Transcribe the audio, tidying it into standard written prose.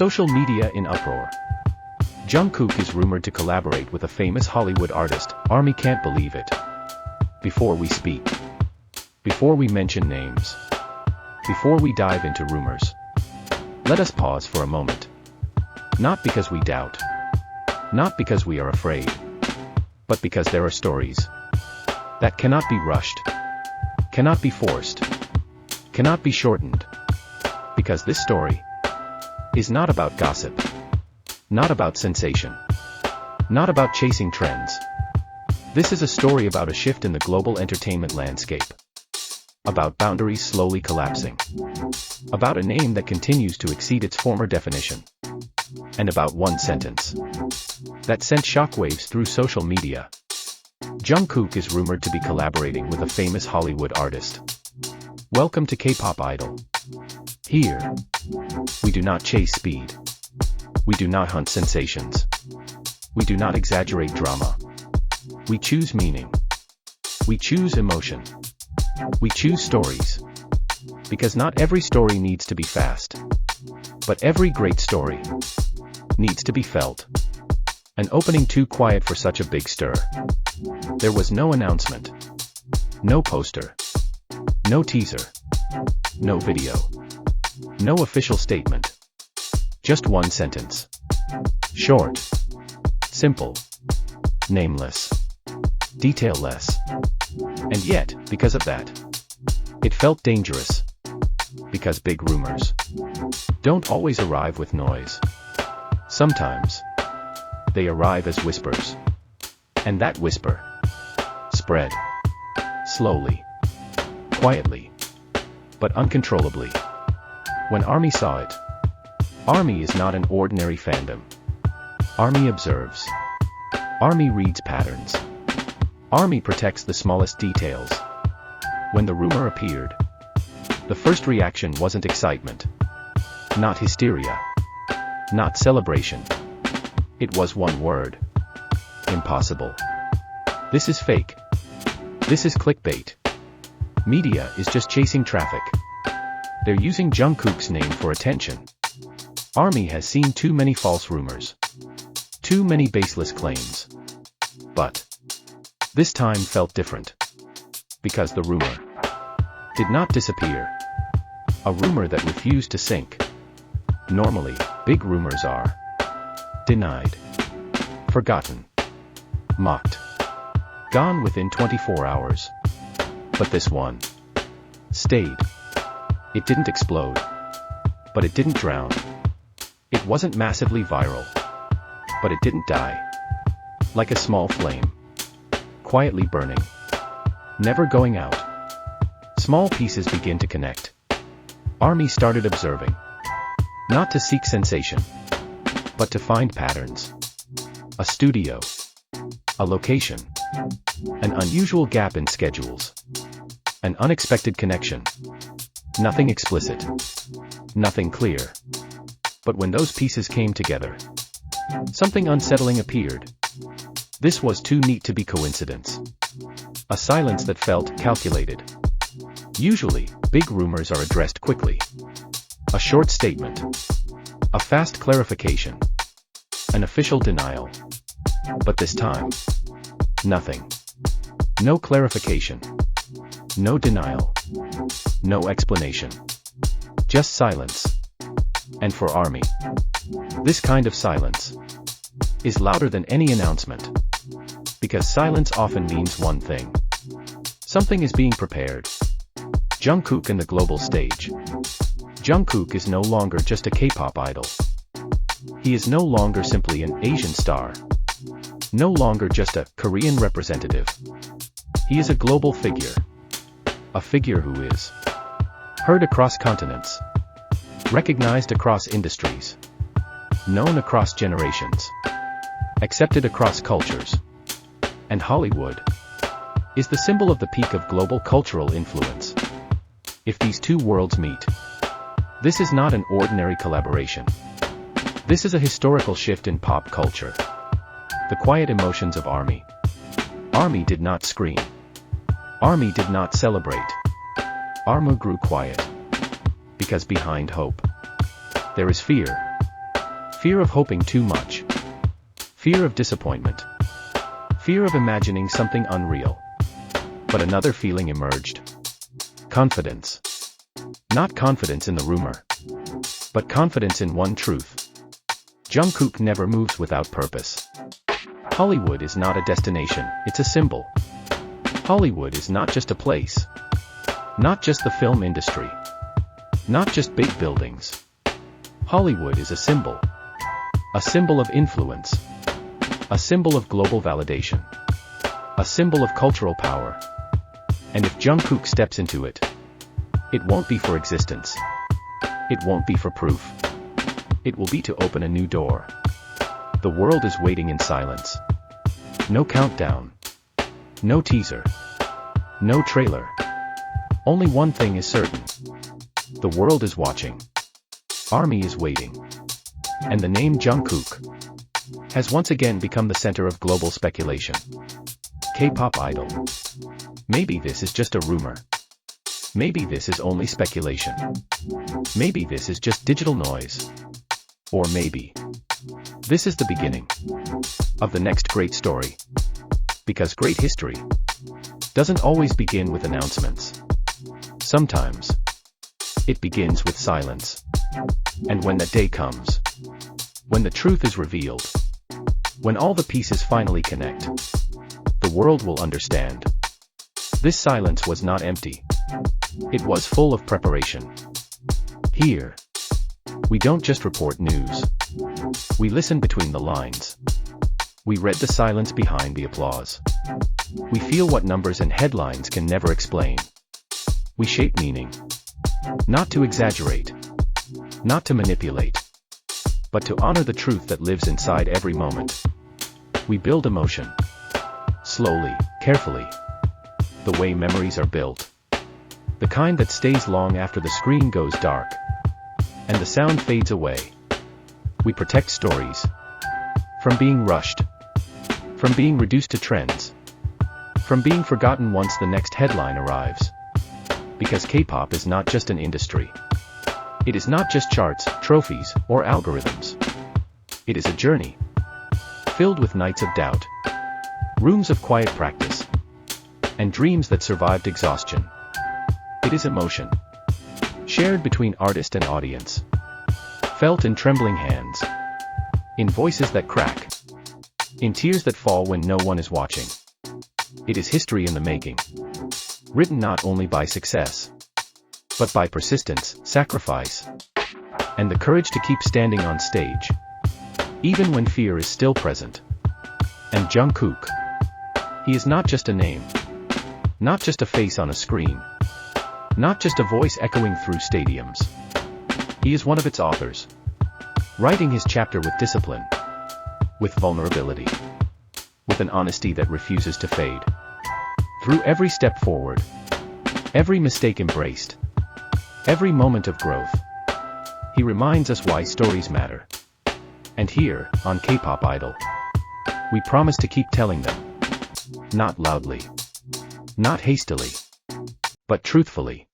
Social media in uproar. Jungkook is rumored to collaborate with a famous Hollywood artist. ARMY can't believe it. Before we speak, before we mention names, before we dive into rumors, let us pause for a moment. Not because we doubt, not because we are afraid, but because there are stories that cannot be rushed, cannot be forced, cannot be shortened. Because this story is not about gossip, not about sensation, not about chasing trends. This is a story about a shift in the global entertainment landscape, about boundaries slowly collapsing, about a name that continues to exceed its former definition, and about one sentence that sent shockwaves through social media. Jungkook is rumored to be collaborating with a famous Hollywood artist. Welcome to K-pop Idol. Here, we do not chase speed. We do not hunt sensations. We do not exaggerate drama. We choose meaning. We choose emotion. We choose stories. Because not every story needs to be fast. But every great story needs to be felt. An opening too quiet for such a big stir. There was no announcement. No poster. No teaser. No video. No official statement. Just one sentence. Short. Simple. Nameless. Detailless. And yet, because of that, it felt dangerous. Because big rumors don't always arrive with noise. Sometimes, they arrive as whispers. And that whisper spread. Slowly. Quietly. But uncontrollably. When ARMY saw it. ARMY is not an ordinary fandom. ARMY observes. ARMY reads patterns. ARMY protects the smallest details. When the rumor appeared, the first reaction wasn't excitement. Not hysteria. Not celebration. It was one word. Impossible. This is fake. This is clickbait. Media is just chasing traffic. They're using Jungkook's name for attention. ARMY has seen too many false rumors. Too many baseless claims. But this time felt different. Because the rumor did not disappear. A rumor that refused to sink. Normally, big rumors are denied, forgotten, mocked, gone within 24 hours. But this one stayed. It didn't explode. But it didn't drown. It wasn't massively viral. But it didn't die. Like a small flame. Quietly burning. Never going out. Small pieces begin to connect. ARMY started observing. Not to seek sensation. But to find patterns. A studio. A location. An unusual gap in schedules. An unexpected connection. Nothing explicit. Nothing clear. But when those pieces came together, something unsettling appeared. This was too neat to be coincidence. A silence that felt calculated. Usually, big rumors are addressed quickly. A short statement. A fast clarification. An official denial. But this time, nothing. No clarification. No denial. No explanation. Just silence. And for ARMY, this kind of silence is louder than any announcement. Because silence often means one thing. Something is being prepared. Jungkook in the global stage. Jungkook is no longer just a K-pop idol. He is no longer simply an Asian star. No longer just a Korean representative. He is a global figure. A figure who is heard across continents. Recognized across industries. Known across generations. Accepted across cultures. And Hollywood is the symbol of the peak of global cultural influence. If these two worlds meet, this is not an ordinary collaboration. This is a historical shift in pop culture. The quiet emotions of ARMY. ARMY did not scream. ARMY did not celebrate. ARMY grew quiet. Because behind hope, there is fear. Fear of hoping too much. Fear of disappointment. Fear of imagining something unreal. But another feeling emerged. Confidence. Not confidence in the rumor, but confidence in one truth. Jungkook never moves without purpose. Hollywood is not a destination, it's a symbol. Hollywood is not just a place. Not just the film industry. Not just big buildings. Hollywood is a symbol. A symbol of influence. A symbol of global validation. A symbol of cultural power. And if Jungkook steps into it, it won't be for existence. It won't be for proof. It will be to open a new door. The world is waiting in silence. No countdown. No teaser. No trailer. Only one thing is certain. The world is watching. Army is waiting. And the name Jungkook has once again become the center of global speculation. K-pop idol. Maybe this is just a rumor. Maybe this is only speculation. Maybe this is just digital noise. Or maybe this is the beginning of the next great story. Because great history doesn't always begin with announcements. Sometimes it begins with silence. And when that day comes, when the truth is revealed, when all the pieces finally connect, the world will understand. This silence was not empty. It was full of preparation. Here, we don't just report news. We listen between the lines. We read the silence behind the applause. We feel what numbers and headlines can never explain. We shape meaning. Not to exaggerate. Not to manipulate. But to honor the truth that lives inside every moment. We build emotion. Slowly, carefully. The way memories are built. The kind that stays long after the screen goes dark. And the sound fades away. We protect stories. From being rushed. From being reduced to trends. From being forgotten once the next headline arrives. Because K-pop is not just an industry. It is not just charts, trophies, or algorithms. It is a journey. Filled with nights of doubt. Rooms of quiet practice. And dreams that survived exhaustion. It is emotion. Shared between artist and audience. Felt in trembling hands. In voices that crack. In tears that fall when no one is watching. It is history in the making. Written not only by success, but by persistence, sacrifice, and the courage to keep standing on stage, even when fear is still present. And Jungkook, he is not just a name, not just a face on a screen, not just a voice echoing through stadiums. He is one of its authors, writing his chapter with discipline, with vulnerability, with an honesty that refuses to fade. Through every step forward, every mistake embraced, every moment of growth, he reminds us why stories matter. And here, on K-pop Idol, we promise to keep telling them. Not loudly. Not hastily. But truthfully.